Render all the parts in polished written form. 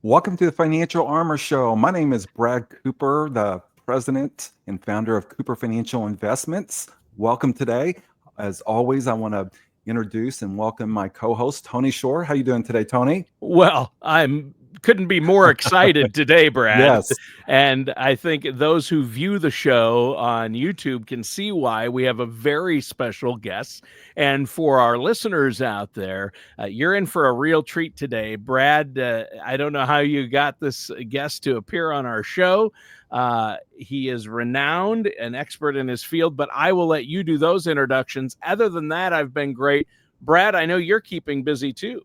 Welcome to the Financial Armor Show. My name is Brad Cooper, the president and founder of Cooper Financial Investments. Welcome today. As always, I want to introduce and welcome my co-host Tony Shore. How you doing today, Tony? Well, I'm couldn't be more excited today, Brad. Yes. And I think those who view the show on YouTube can see why we have a very special guest. And for our listeners out there, you're in for a real treat today. Brad, I don't know how you got this guest to appear on our show. He is renowned, an expert in his field, but I will let you do those introductions. Other than that, I've been great. Brad, I know you're keeping busy too.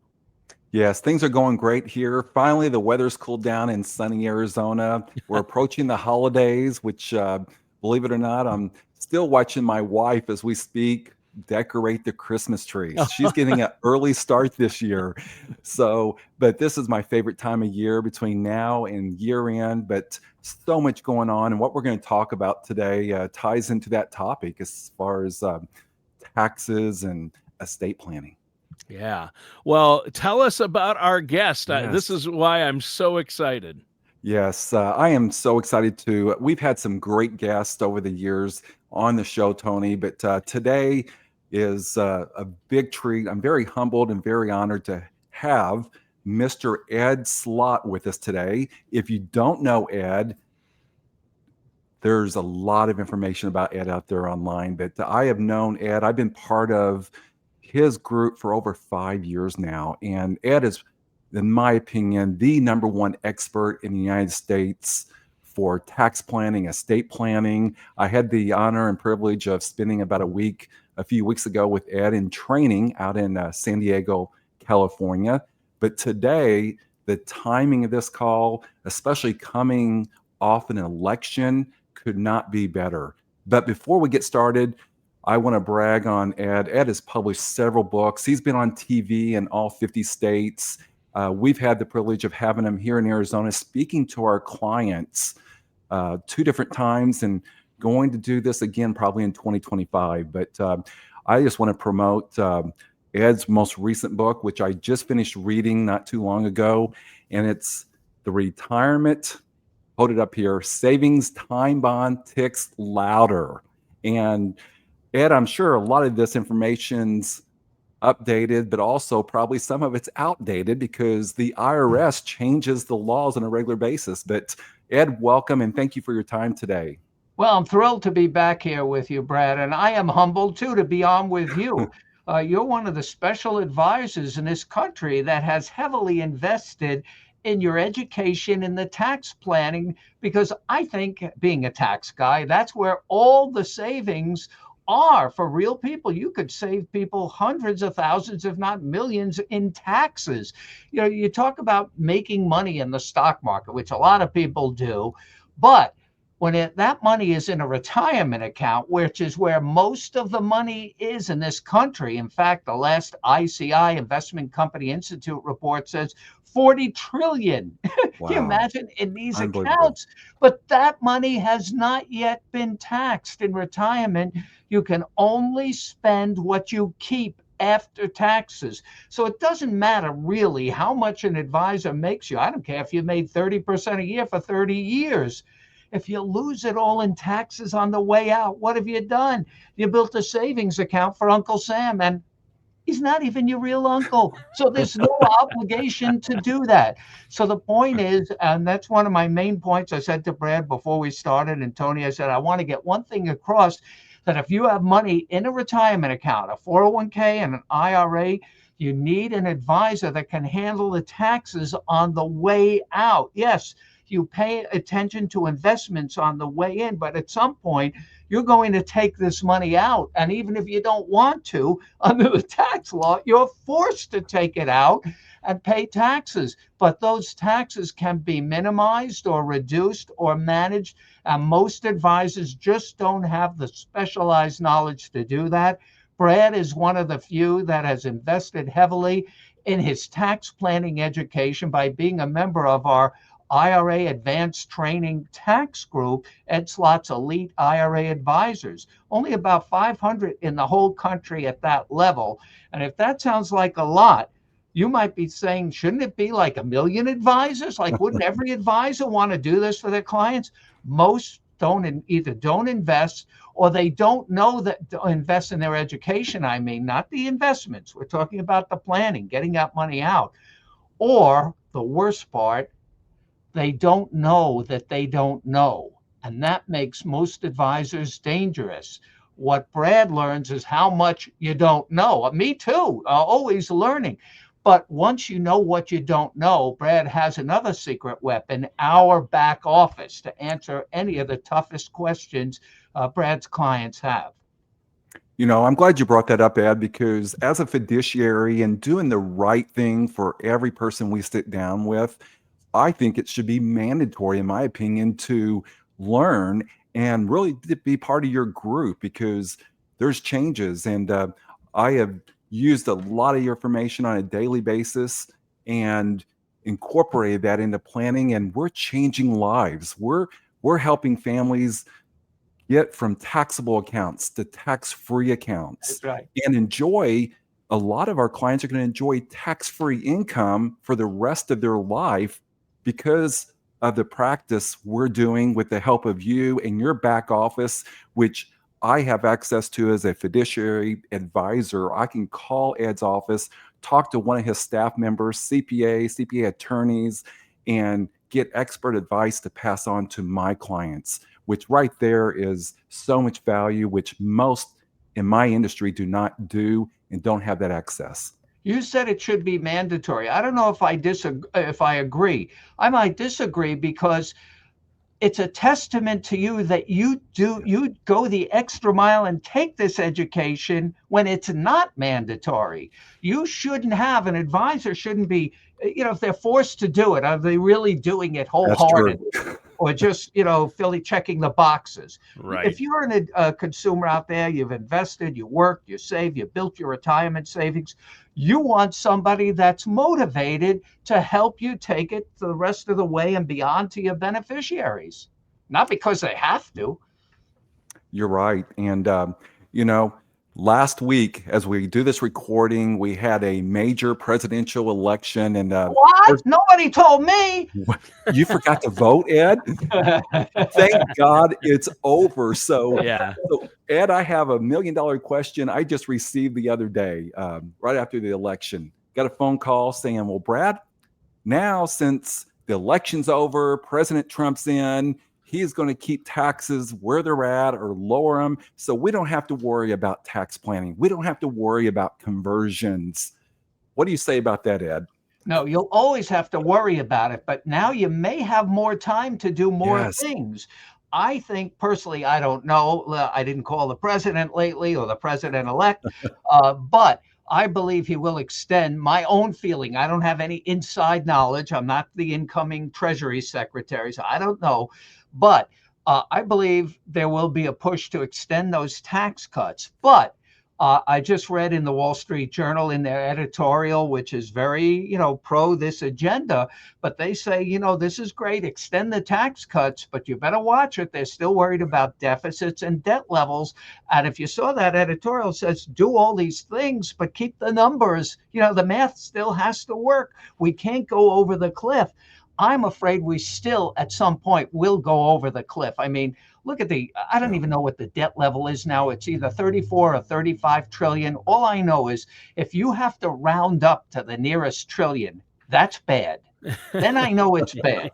Yes, things are going great here. Finally, the weather's cooled down in sunny Arizona. We're approaching the holidays, which, believe it or not, I'm still watching my wife as we speak decorate the Christmas trees. She's getting an early start this year. But this is my favorite time of year between now and year end. But so much going on. And what we're going to talk about today ties into that topic as far as taxes and estate planning. Yeah. Well, tell us about our guest. This Yes. is why I'm so excited. Yes, I am so excited to. We've had some great guests over the years on the show, Tony, but today is a big treat. I'm very humbled and very honored to have Mr. Ed Slott with us today. If you don't know Ed, there's a lot of information about Ed out there online, but I have known Ed. I've been part of his group for over 5 years now, and Ed is, in my opinion, the number one expert in the United States for tax planning, estate planning. I had the honor and privilege of spending about a few weeks ago with Ed in training out in San Diego, California. But today, the timing of this call, especially coming off an election, could not be better. But before we get started, I want to brag on Ed. Ed has published several books. He's been on TV in all 50 states. We've had the privilege of having him here in Arizona speaking to our clients 2 different times and going to do this again probably in 2025. But I just want to promote Ed's most recent book, which I just finished reading not too long ago. And it's The Retirement, hold it up here, Savings Time Bond Ticks Louder. And Ed, I'm sure a lot of this information's updated, but also probably some of it's outdated because the IRS changes the laws on a regular basis. But Ed, welcome and thank you for your time today. Well, I'm thrilled to be back here with you, Brad, and I am humbled too to be on with you. You're one of the special advisors in this country that has heavily invested in your education in the tax planning, because I think, being a tax guy, that's where all the savings are for real people. You could save people hundreds of thousands, if not millions, in taxes. You know, you talk about making money in the stock market, which a lot of people do, but when that money is in a retirement account, which is where most of the money is in this country. In fact, the last ICI, Investment Company Institute report, says 40 trillion. Wow. Can you imagine, in these Unbelievable. accounts? But that money has not yet been taxed in retirement. You can only spend what you keep after taxes. So it doesn't matter really how much an advisor makes you. I don't care if you made 30% a year for 30 years. If you lose it all in taxes on the way out, what have you done? You built a savings account for Uncle Sam, and he's not even your real uncle. So there's no obligation to do that. So the point is, and that's one of my main points I said to Brad before we started, and Tony, I said, I want to get one thing across, that if you have money in a retirement account, a 401k and an IRA, you need an advisor that can handle the taxes on the way out. Yes, you pay attention to investments on the way in, but at some point, you're going to take this money out. And even if you don't want to, under the tax law, you're forced to take it out and pay taxes. But those taxes can be minimized or reduced or managed. And most advisors just don't have the specialized knowledge to do that. Brad is one of the few that has invested heavily in his tax planning education by being a member of our IRA Advanced Training Tax Group, Ed Slott's Elite IRA Advisors. Only about 500 in the whole country at that level. And if that sounds like a lot, You might be saying, shouldn't it be like 1 million advisors? Like, wouldn't every advisor want to do this for their clients? Most either don't invest, or they don't know that to invest in their education. I mean, not the investments. We're talking about the planning, getting that money out. Or the worst part, they don't know that they don't know. And that makes most advisors dangerous. What Brad learns is how much you don't know. Me too, always learning. But once you know what you don't know, Brad has another secret weapon, our back office, to answer any of the toughest questions Brad's clients have. I'm glad you brought that up, Ed, because as a fiduciary and doing the right thing for every person we sit down with, I think it should be mandatory, in my opinion, to learn and really to be part of your group, because there's changes. And I have used a lot of your information on a daily basis and incorporated that into planning, and we're changing lives. We're helping families get from taxable accounts to tax-free accounts. That's right. And enjoy, a lot of our clients are going to enjoy tax-free income for the rest of their life because of the practice we're doing with the help of you and your back office, which I have access to as a fiduciary advisor. I can call Ed's office, talk to one of his staff members, CPA attorneys, and get expert advice to pass on to my clients, which right there is so much value, which most in my industry do not do and don't have that access. You said it should be mandatory. I don't know if I disagree, if I agree. I might disagree because it's a testament to you that you go the extra mile and take this education when it's not mandatory. You shouldn't have, an advisor shouldn't be, if they're forced to do it, are they really doing it wholeheartedly? Or just, checking the boxes. Right. If you're a consumer out there, you've invested, you worked, you saved, you built your retirement savings, you want somebody that's motivated to help you take it the rest of the way and beyond to your beneficiaries, not because they have to. You're right. And, last week, as we do this recording, we had a major presidential election. And what? Nobody told me. You forgot to vote, Ed? Thank God it's over. So, Yeah. So, Ed, I have $1 million question I just received the other day, right after the election. Got a phone call saying, well, Brad, now since the election's over, President Trump's in, he's going to keep taxes where they're at or lower them. So we don't have to worry about tax planning. We don't have to worry about conversions. What do you say about that, Ed? No, you'll always have to worry about it, but now you may have more time to do more things. I think personally, I don't know. I didn't call the president lately or the president-elect, but I believe he will extend. My own feeling, I don't have any inside knowledge. I'm not the incoming Treasury Secretary, so I don't know. But I believe there will be a push to extend those tax cuts. But I just read in the Wall Street Journal in their editorial, which is very, pro this agenda, but they say, this is great, extend the tax cuts, but you better watch it. They're still worried about deficits and debt levels. And if you saw that editorial, it says, do all these things, but keep the numbers. The math still has to work. We can't go over the cliff. I'm afraid we still, at some point, will go over the cliff. I mean, look at I don't even know what the debt level is now. It's either 34 or 35 trillion. All I know is if you have to round up to the nearest trillion, that's bad. Then I know it's bad.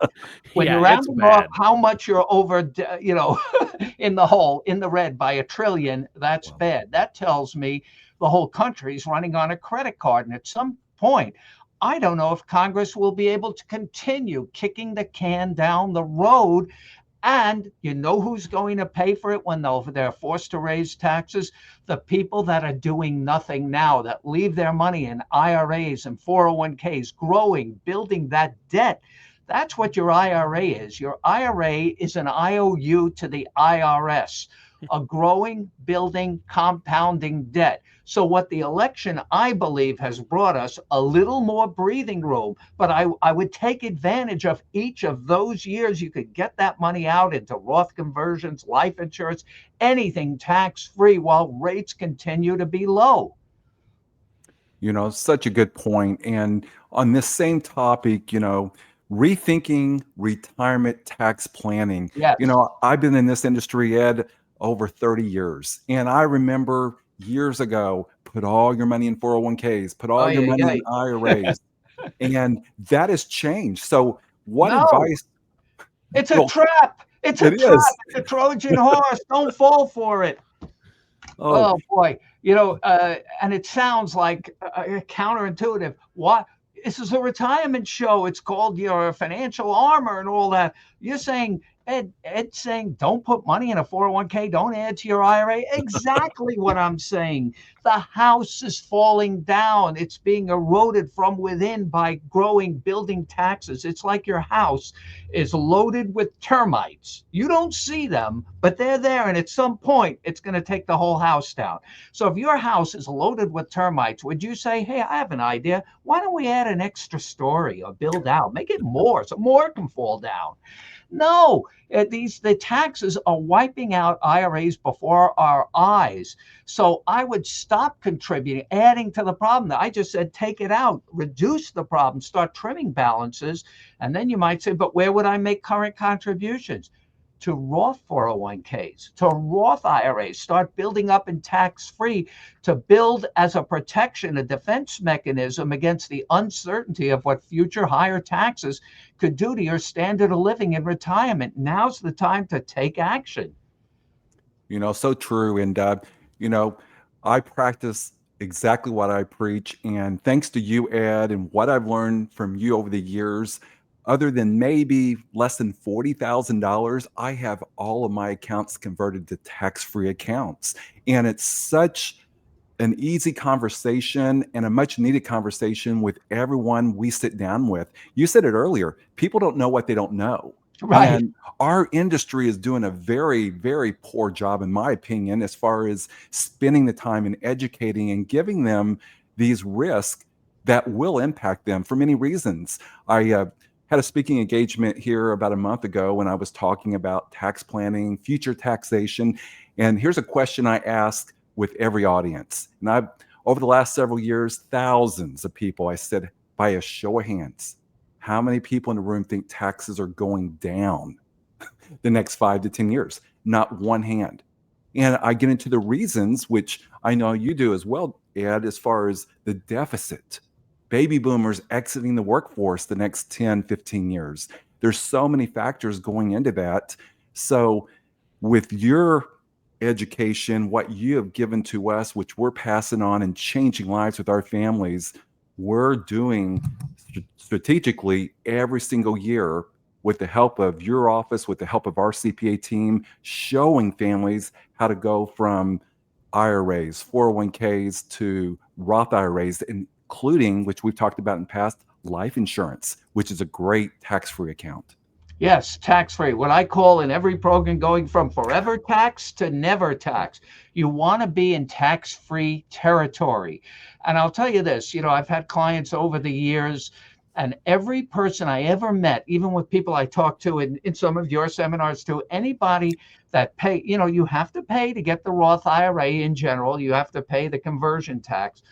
When you're rounding off how much you're over, in the hole, in the red by $1 trillion, that's bad. That tells me the whole country's running on a credit card. And at some point, I don't know if Congress will be able to continue kicking the can down the road. And you know who's going to pay for it when they're forced to raise taxes? The people that are doing nothing now, that leave their money in IRAs and 401ks, growing, building that debt. That's what your IRA is. Your IRA is an IOU to the IRS, a growing, building, compounding debt. So what the election, I believe, has brought us a little more breathing room, but I would take advantage of each of those years. You could get that money out into Roth conversions, life insurance, anything tax-free while rates continue to be low. Such a good point. And on this same topic, rethinking retirement tax planning. Yes. I've been in this industry, Ed, over 30 years. And I remember years ago, put all your money in 401ks, put all Oh, your yeah, money yeah. in IRAs. And that has changed. So what No, advice? it's a Well, trap. It's a it trap. is. It's a Trojan horse. Don't fall for it. Oh, Oh boy, and it sounds like counterintuitive. What? This is a retirement show. It's called your financial armor and all that. You're saying Ed saying don't put money in a 401k, don't add to your IRA. Exactly what I'm saying. The house is falling down. It's being eroded from within by growing building taxes. It's like your house is loaded with termites. You don't see them, but they're there. And at some point, it's going to take the whole house down. So if your house is loaded with termites, would you say, hey, I have an idea. Why don't we add an extra story or build out, make it more so more can fall down? No, the taxes are wiping out IRAs before our eyes. So I would stop contributing, adding to the problem. I just said take it out, reduce the problem, start trimming balances, and then you might say, but where would I make current contributions? To Roth 401ks, to Roth IRAs, start building up in tax free to build as a protection, a defense mechanism against the uncertainty of what future higher taxes could do to your standard of living in retirement. Now's the time to take action. So true. And, I practice exactly what I preach. And thanks to you, Ed, and what I've learned from you over the years, other than maybe less than $40,000, I have all of my accounts converted to tax-free accounts. And it's such an easy conversation and a much needed conversation with everyone we sit down with. You said it earlier, people don't know what they don't know. Right. And our industry is doing a very, very poor job, in my opinion, as far as spending the time and educating and giving them these risks that will impact them for many reasons. I had a speaking engagement here about a month ago when I was talking about tax planning, future taxation. And here's a question I ask with every audience. And I've, over the last several years, thousands of people, I said, by a show of hands, how many people in the room think taxes are going down the next 5 to 10 years? Not one hand. And I get into the reasons, which I know you do as well, Ed, as far as the deficit, baby boomers exiting the workforce the next 10, 15 years. There's so many factors going into that. So with your education, what you have given to us, which we're passing on and changing lives with our families, we're doing strategically every single year with the help of your office, with the help of our CPA team, showing families how to go from IRAs, 401ks to Roth IRAs, including, which we've talked about in the past, life insurance, which is a great tax-free account. Yes, tax free. What I call in every program going from forever tax to never tax. You want to be in tax free territory. And I'll tell you this, I've had clients over the years, and every person I ever met, even with people I talked to in some of your seminars too, anybody that pay, you have to pay to get the Roth IRA in general, you have to pay the conversion tax.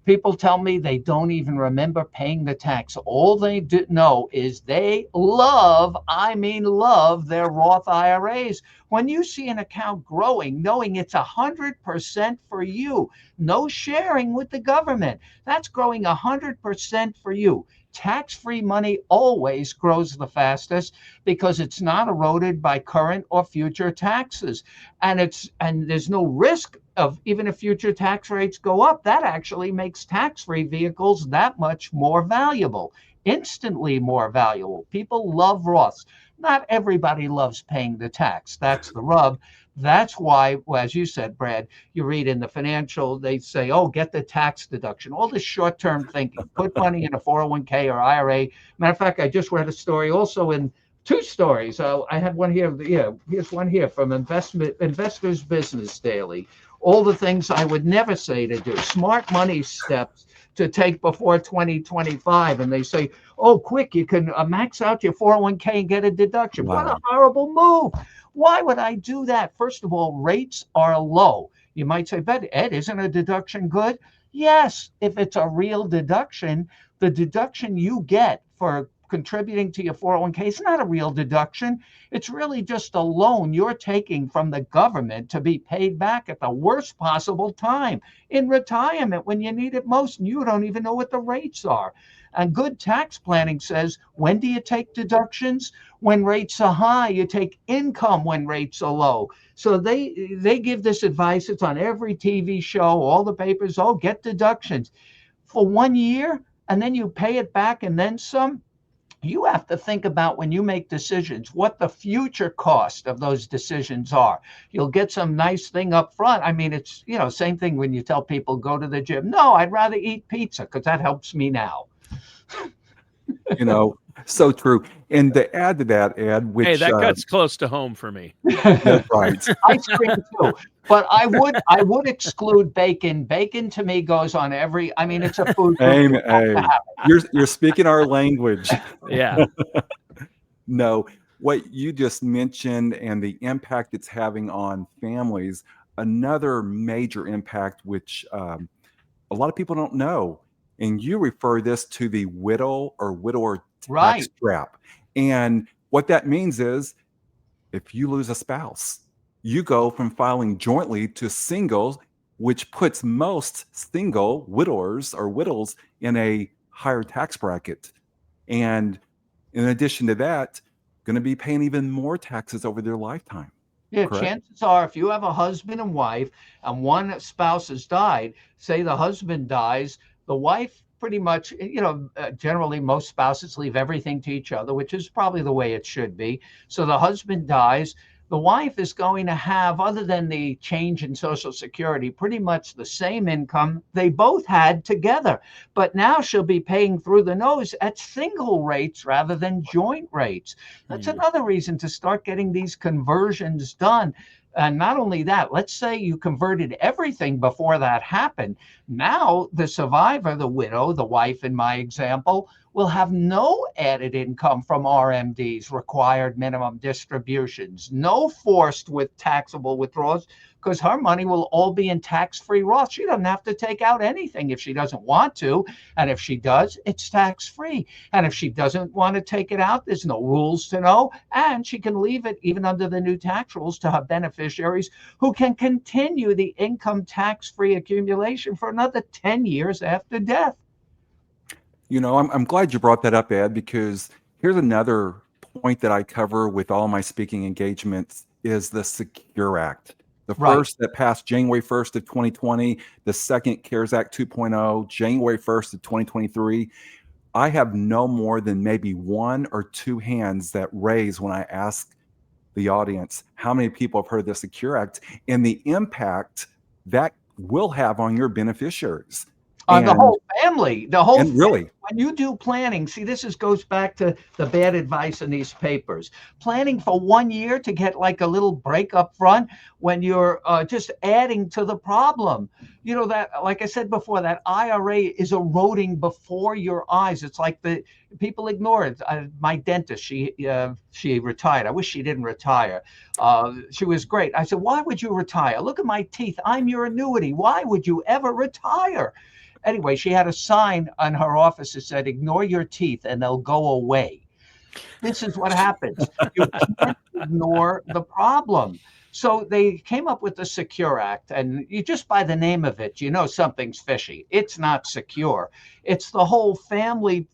People tell me they don't even remember paying the tax. All they do know is they love, I mean, love their Roth IRAs. When you see an account growing, knowing it's 100% for you, no sharing with the government, that's growing 100% for you. Tax-free money always grows the fastest because it's not eroded by current or future taxes. And there's no risk of, even if future tax rates go up, that actually makes tax-free vehicles that much more valuable, instantly more valuable. People love Roths. Not everybody loves paying the tax. That's the rub. That's why, well, as you said, Brad, you read in the financial, they say, oh, get the tax deduction. All this short-term thinking, put money in a 401k or IRA. Matter of fact, I just read a story also in two stories. I had one here. Yeah, here's one here from Investors Business Daily. All the things I would never say to do. Smart money steps to take before 2025. And they say, oh, quick, you can max out your 401k and get a deduction. Wow. What a horrible move. Why would I do that? First of all, rates are low. You might say, but Ed, isn't a deduction good? Yes, if it's a real deduction, the deduction you get for contributing to your 401k is not a real deduction. It's really just a loan you're taking from the government to be paid back at the worst possible time in retirement when you need it most and you don't even know what the rates are. And good tax planning says, when do you take deductions? When rates are high. You take income when rates are low. So they give this advice. It's on every TV show, all the papers. Oh, get deductions for 1 year, and then you pay it back and then some. You have to think about when you make decisions what the future cost of those decisions are. You'll get some nice thing up front. I mean, it's, same thing when you tell people go to the gym. No, I'd rather eat pizza because that helps me now. You know, so true. And to add to that, Ed, Hey, which that cuts close to home for me. that's right. Ice cream too, but I would exclude bacon. Bacon to me goes on every. I mean, it's a food group. You Amen. have to Hey, have it. you're speaking our language. Yeah. No, what you just mentioned and the impact it's having on families, another major impact, which a lot of people don't know. And you refer this to the widow or widower tax Right. trap. And what that means is if you lose a spouse, you go from filing jointly to singles, which puts most single widowers or widows in a higher tax bracket. And in addition to that, going to be paying even more taxes over their lifetime. Yeah, Correct? chances are if you have a husband and wife and one spouse has died, say the husband dies, the wife pretty much, generally most spouses leave everything to each other, which is probably the way it should be. So the husband dies, the wife is going to have, other than the change in Social Security, pretty much the same income they both had together. But now she'll be paying through the nose at single rates rather than joint rates. That's another reason to start getting these conversions done. And not only that, let's say you converted everything before that happened. Now, the survivor, the widow, the wife in my example, will have no added income from RMDs, required minimum distributions, no forced with taxable withdrawals, because her money will all be in tax-free Roth. She doesn't have to take out anything if she doesn't want to. And if she does, it's tax-free. And if she doesn't want to take it out, there's no rules to know. And she can leave it, even under the new tax rules, to her beneficiaries who can continue the income tax-free accumulation for another 10 years after death. I'm glad you brought that up, Ed, because here's another point that I cover with all my speaking engagements is the Secure Act. The Right. first that passed January 1st of 2020, the second CARES Act 2.0, January 1st of 2023. I have no more than maybe one or two hands that raise when I ask the audience how many people have heard of the Secure Act and the impact that will have on your beneficiaries. The whole family, And really, when you do planning, see, goes back to the bad advice in these papers. Planning for 1 year to get like a little break up front when you're just adding to the problem. That, like I said before, that IRA is eroding before your eyes. It's like the people ignore it. My dentist, she retired. I wish she didn't retire. She was great. I said, why would you retire? Look at my teeth. I'm your annuity. Why would you ever retire? Anyway, she had a sign on her office that said, ignore your teeth and they'll go away. This is what happens. You can't ignore the problem. So they came up with the Secure Act, and you just by the name of it, something's fishy. It's not secure. It's the whole family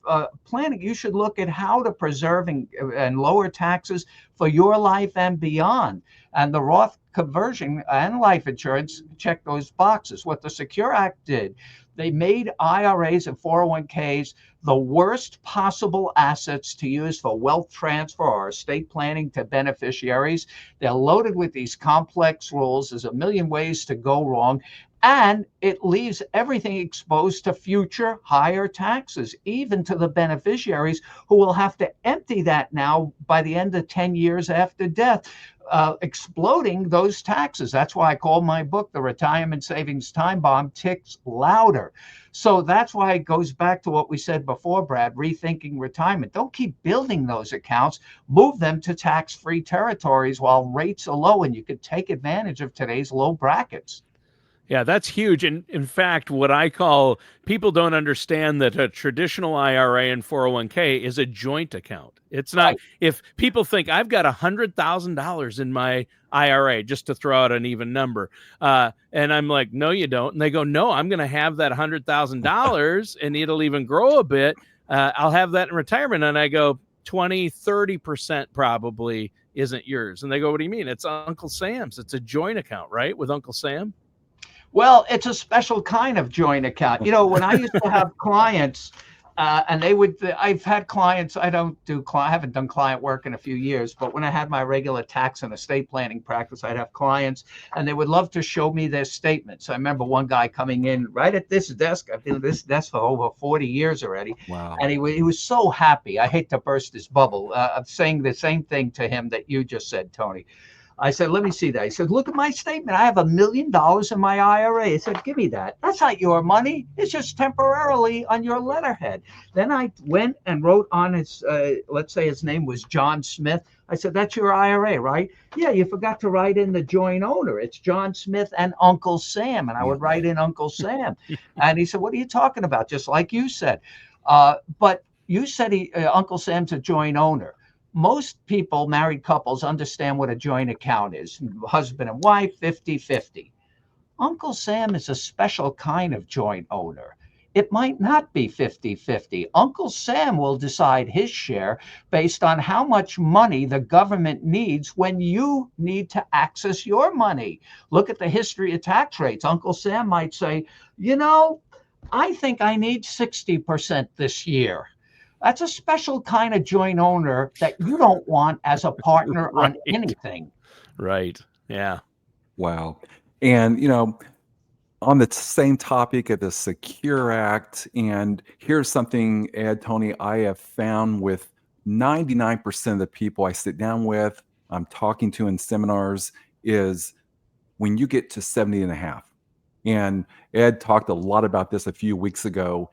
planning. You should look at how to preserve and lower taxes for your life and beyond. And the Roth conversion and life insurance check those boxes. What the Secure Act did, they made IRAs and 401ks the worst possible assets to use for wealth transfer or estate planning to beneficiaries. They're loaded with these complex rules. There's a million ways to go wrong. And it leaves everything exposed to future higher taxes, even to the beneficiaries who will have to empty that now by the end of 10 years after death. Exploding those taxes. That's why I call my book, The Retirement Savings Time Bomb Ticks Louder. So that's why it goes back to what we said before, Brad, rethinking retirement. Don't keep building those accounts. Move them to tax-free territories while rates are low and you can take advantage of today's low brackets. Yeah, that's huge. And in fact, what I call, people don't understand that a traditional IRA and 401k is a joint account. It's not, Right. if people think I've got $100,000 in my IRA, just to throw out an even number. And I'm like, no, you don't. And they go, no, I'm going to have that $100,000 and it'll even grow a bit. I'll have that in retirement. And I go, 20, 30% probably isn't yours. And they go, what do you mean? It's Uncle Sam's. It's a joint account, right? With Uncle Sam. Well, it's a special kind of joint account. When I used to have clients, and I've had clients, I haven't done client work in a few years, but when I had my regular tax and estate planning practice, I'd have clients and they would love to show me their statements. I remember one guy coming in right at this desk. I've been at this desk for over 40 years already. Wow. And he was so happy. I hate to burst his bubble. I'm saying the same thing to him that you just said, Tony. I said, let me see that. He said, look at my statement. I have $1 million in my IRA. I said, give me that. That's not your money. It's just temporarily on your letterhead. Then I went and wrote on his, let's say his name was John Smith. I said, that's your IRA, right? Yeah, you forgot to write in the joint owner. It's John Smith and Uncle Sam. And I would write in Uncle Sam. And he said, what are you talking about? Just like you said. But you said Uncle Sam's a joint owner. Most people, married couples, understand what a joint account is. Husband and wife, 50-50. Uncle Sam is a special kind of joint owner. It might not be 50-50. Uncle Sam will decide his share based on how much money the government needs when you need to access your money. Look at the history of tax rates. Uncle Sam might say, I think I need 60% this year. That's a special kind of joint owner that you don't want as a partner Right. on anything. Right. Yeah. Wow. And, on the same topic of the Secure Act, and here's something, Ed, Tony, I have found with 99% of the people I sit down with, I'm talking to in seminars, is when you get to 70 and a half. And Ed talked a lot about this a few weeks ago.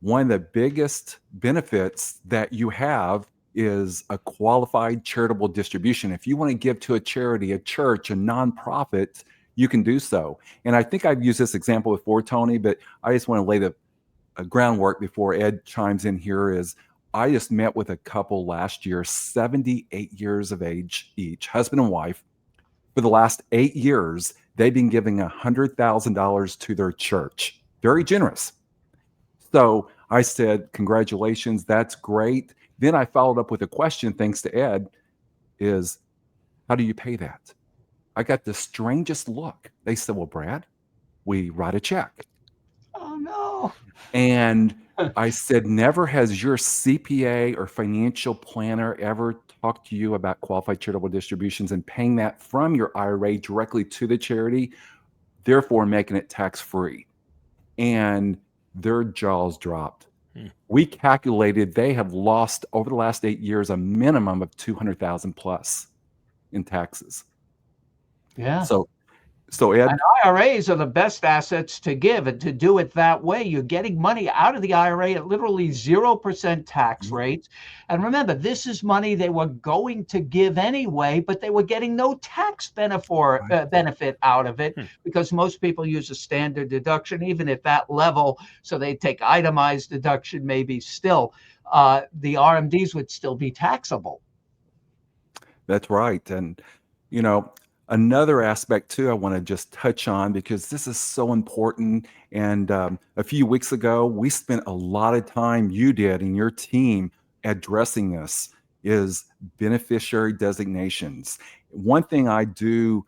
One of the biggest benefits that you have is a qualified charitable distribution. If you want to give to a charity, a church, a nonprofit, you can do so. And I think I've used this example before, Tony, but I just want to lay the groundwork before Ed chimes in here. Is I just met with a couple last year, 78 years of age each, husband and wife. For the last 8 years, they've been giving $100,000 to their church. Very generous. So I said, congratulations, that's great. Then I followed up with a question, thanks to Ed, is how do you pay that? I got the strangest look. They said, well, Brad, we write a check. Oh, no. And I said, never has your CPA or financial planner ever talked to you about qualified charitable distributions and paying that from your IRA directly to the charity, therefore making it tax-free. And their jaws dropped. We calculated they have lost over the last 8 years a minimum of 200,000 plus in taxes. Yeah. So Ed, and IRAs are the best assets to give, and to do it that way, you're getting money out of the IRA at literally 0% tax rates. And remember, this is money they were going to give anyway, but they were getting no tax benefit out of it because most people use a standard deduction, even at that level. So they take itemized deduction, maybe still. The RMDs would still be taxable. That's right. And, another aspect too, I want to just touch on because this is so important. And a few weeks ago, we spent a lot of time, you did and your team, addressing this, is beneficiary designations. One thing I do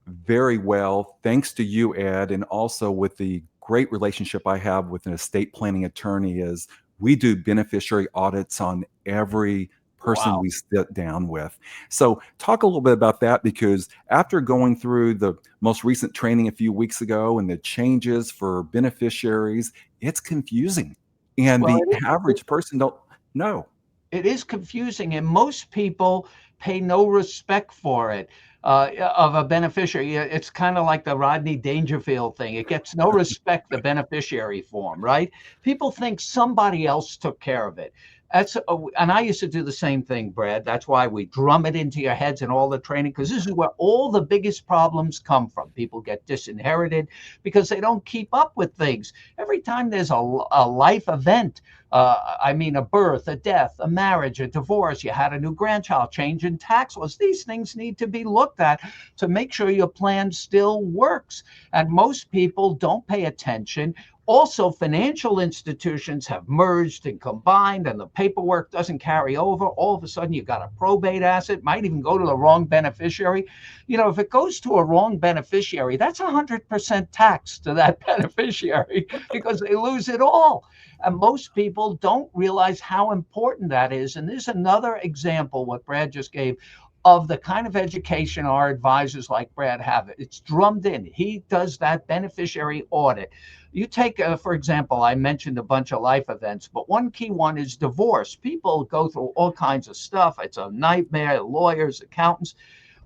very well, thanks to you, Ed, and also with the great relationship I have with an estate planning attorney, is we do beneficiary audits on every person we sit down with. So talk a little bit about that, because after going through the most recent training a few weeks ago and the changes for beneficiaries, it's confusing. And the average person don't know. It is confusing, and most people pay no respect for it. Of a beneficiary, it's kind of like the Rodney Dangerfield thing. It gets no respect, the beneficiary form, right? People think somebody else took care of it. And I used to do the same thing, Brad. That's why we drum it into your heads in all the training, because this is where all the biggest problems come from. People get disinherited because they don't keep up with things. Every time there's a life event, a birth, a death, a marriage, a divorce, you had a new grandchild, change in tax laws. These things need to be looked at to make sure your plan still works. And most people don't pay attention. Also, financial institutions have merged and combined, and the paperwork doesn't carry over. All of a sudden, you've got a probate asset, might even go to the wrong beneficiary. If it goes to a wrong beneficiary, that's 100% tax to that beneficiary because they lose it all. And most people don't realize how important that is. And there's another example, what Brad just gave, of the kind of education our advisors like Brad have. It's drummed in. He does that beneficiary audit. You take, for example, I mentioned a bunch of life events, but one key one is divorce. People go through all kinds of stuff. It's a nightmare, lawyers, accountants.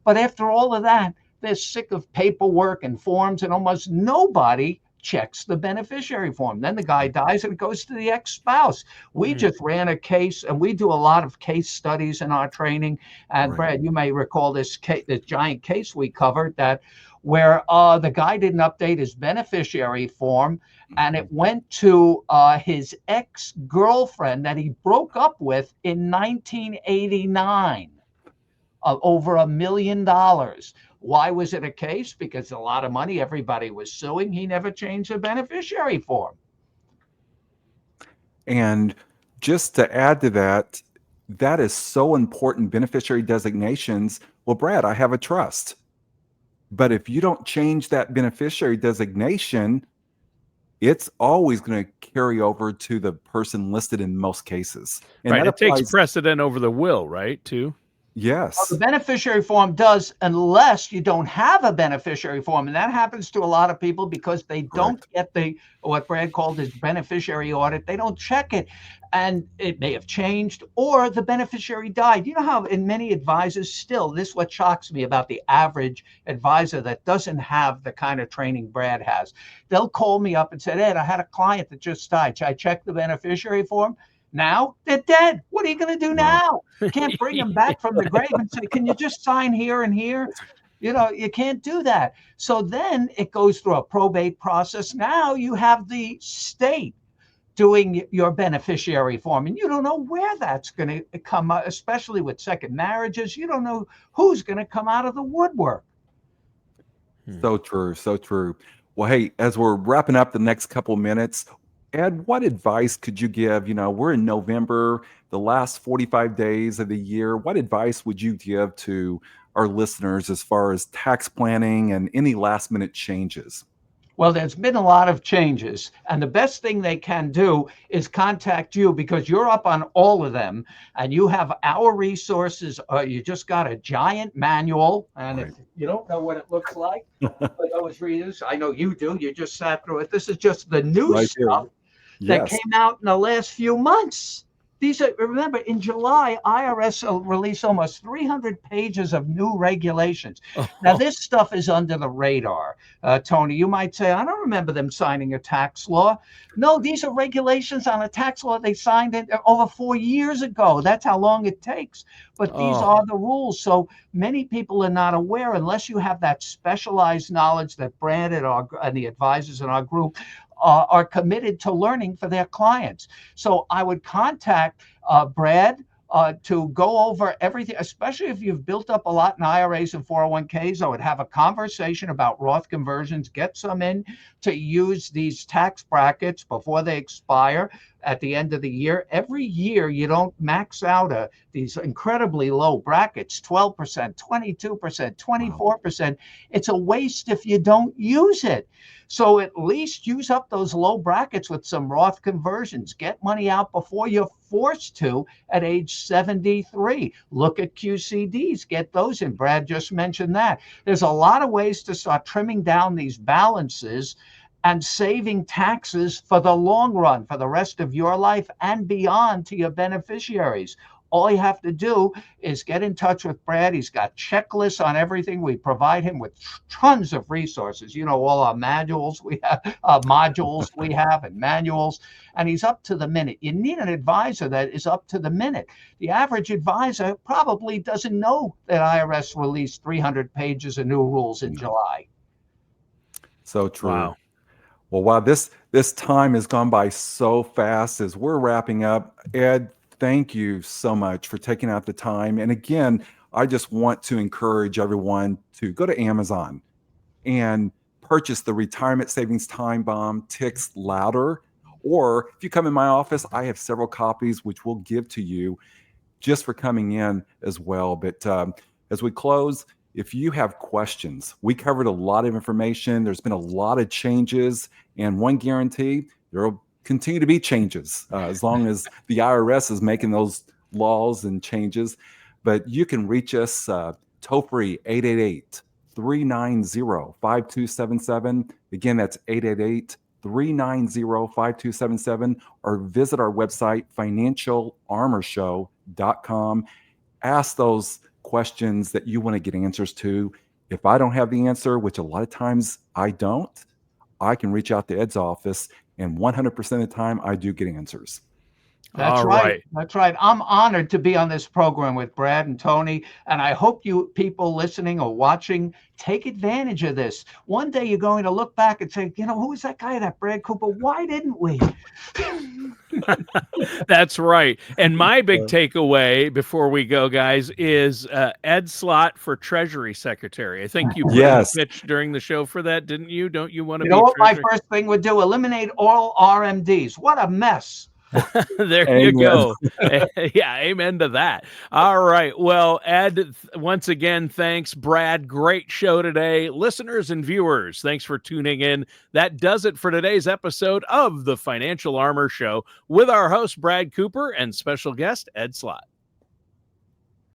But after all of that, they're sick of paperwork and forms, and almost nobody checks the beneficiary form. Then the guy dies and it goes to the ex-spouse. We just ran a case, and we do a lot of case studies in our training. And Right. Brad, you may recall this giant case we covered where the guy didn't update his beneficiary form, and it went to his ex-girlfriend that he broke up with in 1989, over $1 million. Why was it a case? Because a lot of money, everybody was suing. He never changed the beneficiary form. And just to add to that, that is so important, beneficiary designations. Well, Brad, I have a trust. But if you don't change that beneficiary designation, it's always going to carry over to the person listed in most cases. And Right. that It takes applies, precedent over the will, right? Too. yes, The beneficiary form does, unless you don't have a beneficiary form. And that happens to a lot of people because they don't correct. get what Brad called his beneficiary audit. They don't check it. And it may have changed, or the beneficiary died. You know how in many advisors still, this is what shocks me about the average advisor that doesn't have the kind of training Brad has. They'll call me up and say, Ed, I had a client that just died. Should I check the beneficiary form? Now they're dead. What are you going to do Wow. now? Can't bring them back from the grave and say, can you just sign here and here? You can't do that. So then it goes through a probate process. Now you have the state doing your beneficiary form, and you don't know where that's going to come out, especially with second marriages. You don't know who's going to come out of the woodwork. So true. So true. Well, hey, as we're wrapping up the next couple minutes, Ed, what advice could you give? We're in November, the last 45 days of the year. What advice would you give to our listeners as far as tax planning and any last minute changes? Well, there's been a lot of changes, and the best thing they can do is contact you, because you're up on all of them and you have our resources. You just got a giant manual, and Right. if you don't know what it looks like, for those readers, I know you do. You just sat through it. This is just the new Right there. stuff that Yes. came out in the last few months. Remember, in July, IRS will release almost 300 pages of new regulations. Now, this stuff is under the radar. Tony, you might say, I don't remember them signing a tax law. No, these are regulations on a tax law they signed over 4 years ago. That's how long it takes. But these are the rules. So many people are not aware, unless you have that specialized knowledge that Brad and the advisors in our group are committed to learning for their clients. So I would contact Brad to go over everything, especially if you've built up a lot in IRAs and 401ks. I would have a conversation about Roth conversions, get some in to use these tax brackets before they expire at the end of the year. Every year, you don't max out these incredibly low brackets, 12%, 22%, 24%. It's a waste if you don't use it. So at least use up those low brackets with some Roth conversions. Get money out before you're forced to at age 73. Look at QCDs, get those in. Brad just mentioned that. There's a lot of ways to start trimming down these balances and saving taxes for the long run, for the rest of your life and beyond, to your beneficiaries. All you have to do is get in touch with Brad. He's got checklists on everything. We provide him with tons of resources. All our manuals we have, modules we have, and manuals, and he's up to the minute. You need an advisor that is up to the minute. The average advisor probably doesn't know that IRS released 300 pages of new rules in July. So true. Wow. Well, wow, this time has gone by so fast. As we're wrapping up, Ed, thank you so much for taking out the time. And again, I just want to encourage everyone to go to Amazon and purchase the Retirement Savings Time Bomb Ticks Louder. Or if you come in my office, I have several copies which we'll give to you just for coming in as well. But as we close, if you have questions, we covered a lot of information. There's been a lot of changes, and one guarantee, there will continue to be changes as long as the IRS is making those laws and changes. But you can reach us toll-free, 888-390-5277. Again, that's 888-390-5277, or visit our website, financialarmorshow.com. Ask those questions that you want to get answers to. If I don't have the answer, which a lot of times I don't, I can reach out to Ed's office, and 100% of the time I do get answers. That's right. That's right. I'm honored to be on this program with Brad and Tony, and I hope you people listening or watching take advantage of this. One day you're going to look back and say, who was that guy, that Brad Cooper? Why didn't we? That's right. And my big takeaway before we go, guys, is Ed Slott for Treasury Secretary. I think you put in a pitch during the show for that, didn't you? Don't you want to be what my first thing would do? Eliminate all RMDs. What a mess. There you go. Yeah, amen to that. All right. Well, Ed, once again, thanks. Brad, great show today. Listeners and viewers, thanks for tuning in. That does it for today's episode of the Financial Armor Show with our host, Brad Cooper, and special guest, Ed Slott.